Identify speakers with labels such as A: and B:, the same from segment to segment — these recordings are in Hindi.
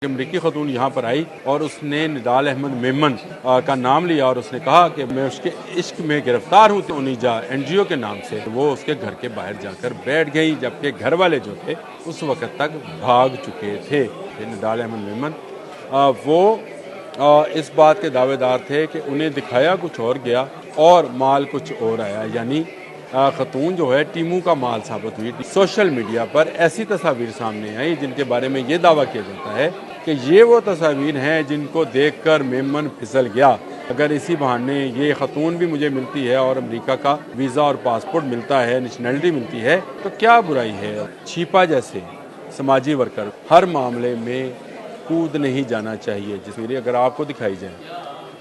A: अमरीकी खतून यहाँ पर आई और उसने निडाल अहमद मेमन का नाम लिया और उसने कहा कि मैं उसके इश्क में गिरफ्तार हूँ। तो उनीजा NGO के नाम से वो उसके घर के बाहर जाकर बैठ गई, जबकि घर वाले जो थे उस वक्त तक भाग चुके थे। निडाल अहमद मेमन वो इस बात के दावेदार थे कि उन्हें दिखाया कुछ और गया और माल कुछ और आया, यानी खतून जो है टीमू का माल साबित हुई। सोशल मीडिया पर ऐसी तस्वीर सामने आई जिनके बारे में ये दावा किया जाता है कि ये वो तस्वीर हैं जिनको देखकर मेमन फिसल गया। अगर इसी बहाने ये खतून भी मुझे मिलती है और अमेरिका का वीज़ा और पासपोर्ट मिलता है, नेशनलिटी मिलती है, तो क्या बुराई है। छिपा जैसे समाजी वर्कर हर मामले में कूद नहीं जाना चाहिए। जिसमें अगर आपको दिखाई जाए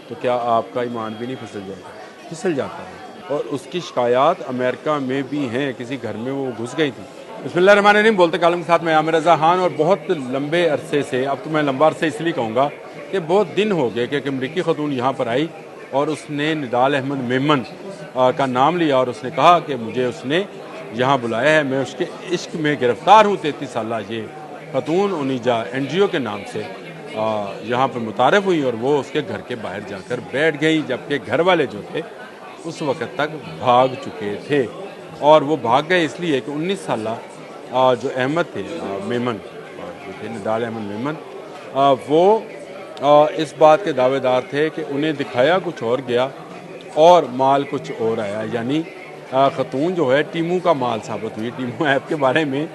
A: तो क्या आपका ईमान भी नहीं फिसल जाएगा? फिसल जाता है। और उसकी शिकायत अमेरिका में भी हैं, किसी घर में वो घुस गई थी। बिस्मिल्लाहिर्रहमानिर्रहीम। बोलते कालम के साथ मैं आमिर रज़ा खान। और बहुत लंबे अरसे से, अब तो मैं लंबा अरसे इसलिए कहूँगा कि बहुत दिन हो गए कि अमरीकी खतून यहाँ पर आई और उसने निडाल अहमद मेमन का नाम लिया और उसने कहा कि मुझे उसने यहाँ बुलाया है, मैं उसके इश्क में गिरफ्तार हूँ। 33 साल ये खतून उनीजा NGO के नाम से यहाँ पर मुतारफ़ हुई और वो उसके घर के बाहर जाकर बैठ गई, जबकि घर वाले जो थे उस वक्त तक भाग चुके थे। और वो भाग गए इसलिए कि 19 साल जो अहमद थे मेमन जो थे निडाल अहमद मेमन वो इस बात के दावेदार थे कि उन्हें दिखाया कुछ और गया और माल कुछ और आया, यानी खतून जो है टीमू का माल साबित हुई। टीमू ऐप के बारे में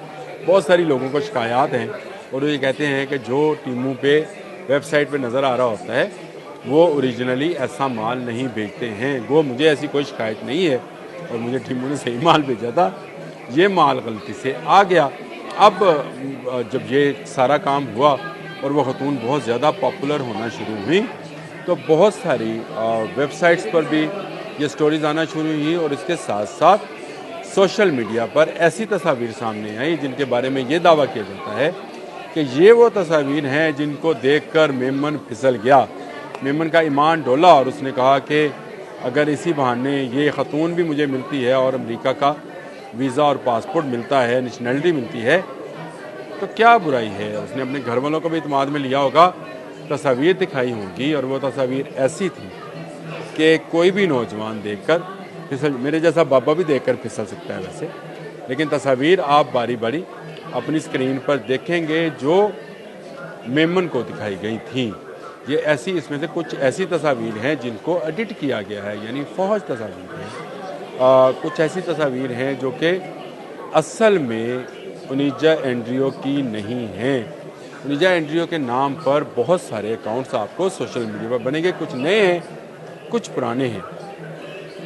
A: बहुत सारी लोगों को शिकायत हैं और वो ये कहते हैं कि जो टीमू पे वेबसाइट पे नज़र आ रहा होता है वो ओरिजिनली ऐसा माल नहीं भेजते हैं। वो मुझे ऐसी कोई शिकायत नहीं है और मुझे टीमू ने सही माल भेजा था, ये माल गलती से आ गया। अब जब ये सारा काम हुआ और वो खतून बहुत ज़्यादा पॉपुलर होना शुरू हुई तो बहुत सारी वेबसाइट्स पर भी ये स्टोरीज़ आना शुरू हुई और इसके साथ साथ सोशल मीडिया पर ऐसी तस्वीर सामने आई जिनके बारे में ये दावा किया जाता है कि ये वो तस्वीर हैं जिनको देखकर मेमन फिसल गया। मेमन का ईमान डोला और उसने कहा कि अगर इसी बहाने ये खतून भी मुझे मिलती है और अमेरिका का वीज़ा और पासपोर्ट मिलता है, नेशनलिटी मिलती है, तो क्या बुराई है। उसने अपने घर वालों को भी इत्मीनान में लिया होगा, तस्वीर दिखाई होगी और वो तस्वीर ऐसी थी कि कोई भी नौजवान देखकर फिसल, मेरे जैसा बाबा भी देखकर फिसल सकता है वैसे, लेकिन तस्वीर आप बारी बारी अपनी स्क्रीन पर देखेंगे जो मेमन को दिखाई गई थी। ये ऐसी, इसमें से कुछ ऐसी तस्वीर हैं जिनको एडिट किया गया है, यानी फौज तस्वीर हैं। कुछ ऐसी तस्वीर हैं जो कि असल में उनीजा NGO की नहीं हैं। उनीजा NGO के नाम पर बहुत सारे अकाउंट्स आपको सोशल मीडिया पर बनेंगे, कुछ नए हैं कुछ पुराने हैं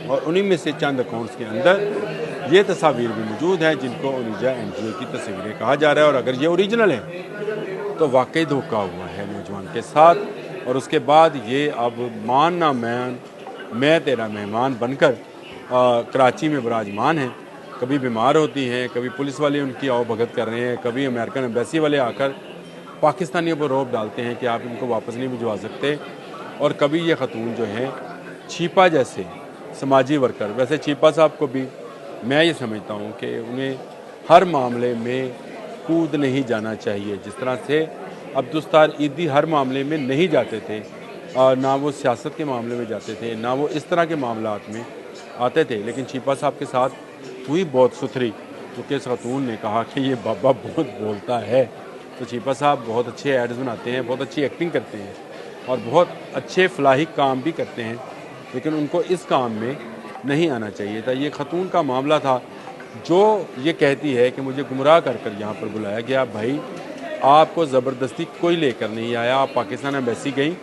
A: और उन्हीं में से चंद अकाउंट्स के अंदर ये तस्वीर भी मौजूद हैं जिनको उनीजा NGO की तस्वीरें कहा जा रहा है। और अगर ये ओरिजिनल है तो वाकई धोखा हुआ है नौजवान के साथ। और उसके बाद ये अब मान ना मान मैं तेरा मेहमान बनकर कराची में विराजमान हैं। कभी बीमार होती हैं, कभी पुलिस वाले उनकी आवभगत कर रहे हैं, कभी अमेरिकन एम्बेसी वाले आकर पाकिस्तानियों पर रौब डालते हैं कि आप इनको वापस नहीं भिजवा सकते, और कभी ये खतून जो हैं छिपा जैसे समाजी वर्कर, वैसे छिपा साहब को भी मैं ये समझता हूँ कि उन्हें हर मामले में कूद नहीं जाना चाहिए। जिस तरह से अब्दुस्तार ईदी हर मामले में नहीं जाते थे, ना वो सियासत के मामले में जाते थे, ना वो इस तरह के मामलात में आते थे, लेकिन छिपा साहब के साथ हुई बहुत सुथरी, क्योंकि इस खतून ने कहा कि ये बाबा बहुत बोलता है। तो छिपा साहब बहुत अच्छे एड्स बनाते हैं, बहुत अच्छी एक्टिंग करते हैं और बहुत अच्छे फलाही काम भी करते हैं, लेकिन उनको इस काम में नहीं आना चाहिए था। ये खतून का मामला था जो ये कहती है कि मुझे गुमराह कर कर यहाँ पर बुलाया गया। भाई आपको ज़बरदस्ती कोई लेकर नहीं आया, आप पाकिस्तान एम्बेसी गई,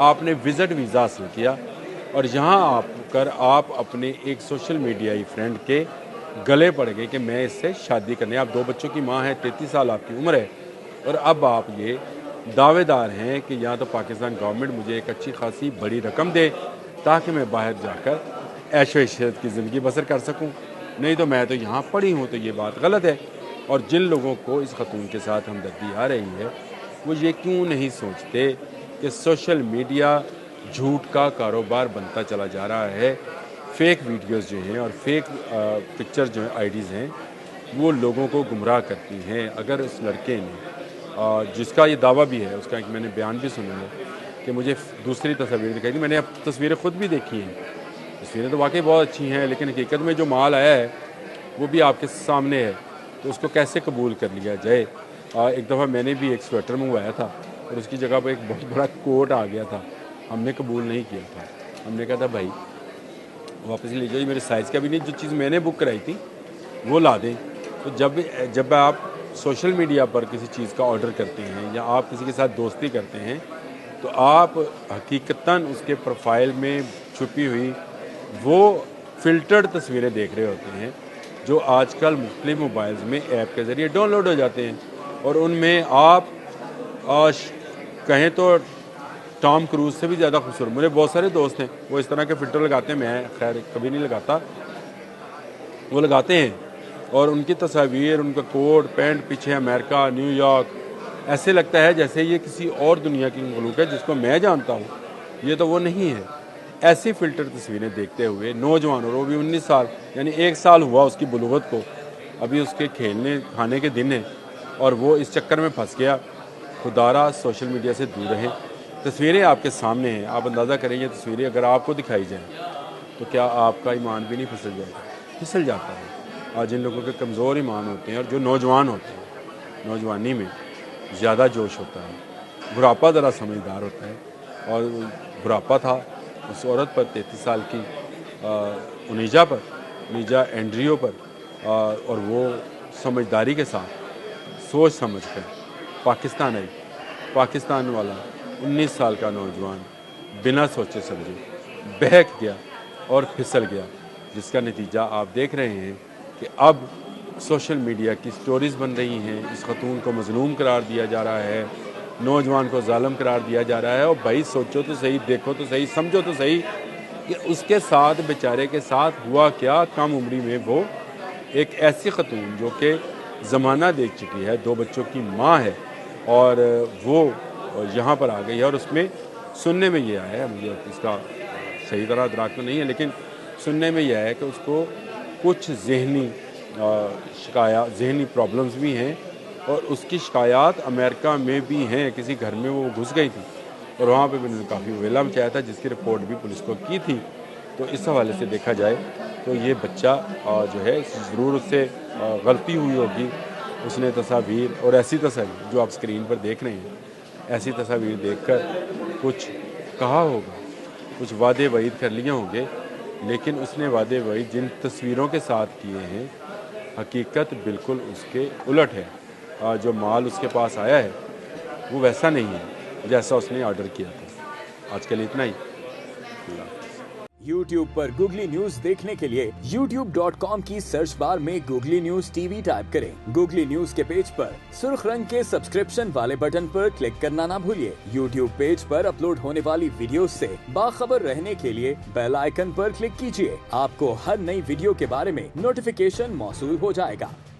A: आपने विज़िट वीज़ा हासिल किया और यहाँ आकर आप अपने एक सोशल मीडियाई फ्रेंड के गले पड़ गए कि मैं इससे शादी करनी। आप 2 बच्चों की माँ है, 33 साल आपकी उम्र है और अब आप ये दावेदार हैं कि या तो पाकिस्तान गवर्नमेंट मुझे एक अच्छी खासी बड़ी रकम दे ताकि मैं बाहर जाकर ऐशो इशरत की ज़िंदगी बसर कर सकूं, नहीं तो मैं तो यहाँ पड़ी हूँ। तो ये बात गलत है। और जिन लोगों को इस खतून के साथ हमदर्दी आ रही है वो ये क्यों नहीं सोचते कि सोशल मीडिया झूठ का कारोबार बनता चला जा रहा है। फेक वीडियोस जो हैं और फेक पिक्चर जो हैं, आईडीज़ हैं, वो लोगों को गुमराह करती हैं। अगर उस लड़के ने जिसका ये दावा भी है, उसका एक मैंने बयान भी सुना है कि मुझे दूसरी तस्वीर दिखाई थी। मैंने अब तस्वीरें ख़ुद भी देखी हैं, तस्वीरें तो वाकई बहुत अच्छी हैं, लेकिन हकीकत में जो माल आया है वो भी आपके सामने है, तो उसको कैसे कबूल कर लिया जाए। एक दफ़ा मैंने भी एक स्वेटर मंगवाया था और उसकी जगह पर एक बहुत बड़ा कोट आ गया था, हमने कबूल नहीं किया था। हमने कहा था भाई वापस ले जाइए, मेरे साइज़ का भी नहीं, जो चीज़ मैंने बुक कराई थी वो ला दें। तो जब आप सोशल मीडिया पर किसी चीज़ का ऑर्डर करते हैं या आप किसी के साथ दोस्ती करते हैं, तो आप हकीकतन उसके प्रोफाइल में छुपी हुई वो फ़िल्टर्ड तस्वीरें देख रहे होते हैं जो आजकल मुख्तलिफ मोबाइल्स में ऐप के ज़रिए डाउनलोड हो जाते हैं, और उनमें आप कहें तो टॉम क्रूज़ से भी ज़्यादा खूबसूरत, मेरे बहुत सारे दोस्त हैं वो इस तरह के फ़िल्टर लगाते हैं, मैं खैर कभी नहीं लगाता, वो लगाते हैं और उनकी तस्वीर, उनका कोट पैंट, पीछे अमेरिका, न्यूयॉर्क, ऐसे लगता है जैसे ये किसी और दुनिया की मुल्क है जिसको मैं जानता हूँ, ये तो वो नहीं है। ऐसी फ़िल्टर तस्वीरें देखते हुए नौजवान, और वो भी 19 साल, यानी 1 साल हुआ उसकी बुलुगत को, अभी उसके खेलने खाने के दिन हैं और वो इस चक्कर में फंस गया। खुदारा सोशल मीडिया से दूर रहें। तस्वीरें आपके सामने हैं, आप अंदाज़ा करें ये तस्वीरें अगर आपको दिखाई जाएँ तो क्या आपका ईमान भी नहीं फिसल जाएगा? फिसल जाता है। आज जिन लोगों के कमज़ोर ईमान होते हैं और जो नौजवान होते हैं, नौजवानी में ज़्यादा जोश होता है, बुढ़ापा ज़रा समझदार होता है, और बुढ़ापा था उस औरत पर 33 साल की उनीजा एंड्रियो पर, और वो समझदारी के साथ सोच समझ कर पाकिस्तान आई। पाकिस्तान वाला 19 साल का नौजवान बिना सोचे समझे बहक गया और फिसल गया, जिसका नतीजा आप देख रहे हैं कि अब सोशल मीडिया की स्टोरीज़ बन रही हैं। इस खतून को मज़लूम करार दिया जा रहा है, नौजवान को जालिम करार दिया जा रहा है। और भाई सोचो तो सही, देखो तो सही, समझो तो सही कि उसके साथ, बेचारे के साथ हुआ क्या। कम उम्री में वो एक ऐसी खतून जो कि ज़माना देख चुकी है, 2 बच्चों की माँ है, और वो यहाँ पर आ गई है। और उसमें सुनने में ये आया है, मुझे इसका सही तरह अदराक तो नहीं है, लेकिन सुनने में यह है कि उसको कुछ ज़हनी ज़हनी प्रॉब्लम्स भी हैं, और उसकी शिकायत अमेरिका में भी हैं। किसी घर में वो घुस गई थी और वहाँ पे मैंने काफ़ी वेला मचाया था, जिसकी रिपोर्ट भी पुलिस को की थी। तो इस हवाले से देखा जाए तो ये बच्चा जो है, ज़रूर उससे गलती हुई होगी। उसने तस्वीर, और ऐसी तस्वीर जो आप स्क्रीन पर देख रहे हैं, ऐसी तस्वीर देखकर कुछ कहा होगा, कुछ वादे वईद कर लिए होंगे, लेकिन उसने वादे वईद जिन तस्वीरों के साथ किए हैं, हकीकत बिल्कुल उसके उलट है। जो माल उसके पास आया है वो वैसा नहीं है जैसा उसने ऑर्डर किया था। आज के लिए इतना ही।
B: YouTube पर गूगली न्यूज देखने के लिए youtube.com की सर्च बार में गूगली न्यूज टीवी टाइप करें। गूगली न्यूज के पेज पर सुर्ख रंग के सब्सक्रिप्शन वाले बटन पर क्लिक करना ना भूलिए। YouTube पेज पर अपलोड होने वाली वीडियोस से बाखबर रहने के लिए बेल आइकन पर क्लिक कीजिए। आपको हर नई वीडियो के बारे में नोटिफिकेशन मौसूल हो जाएगा।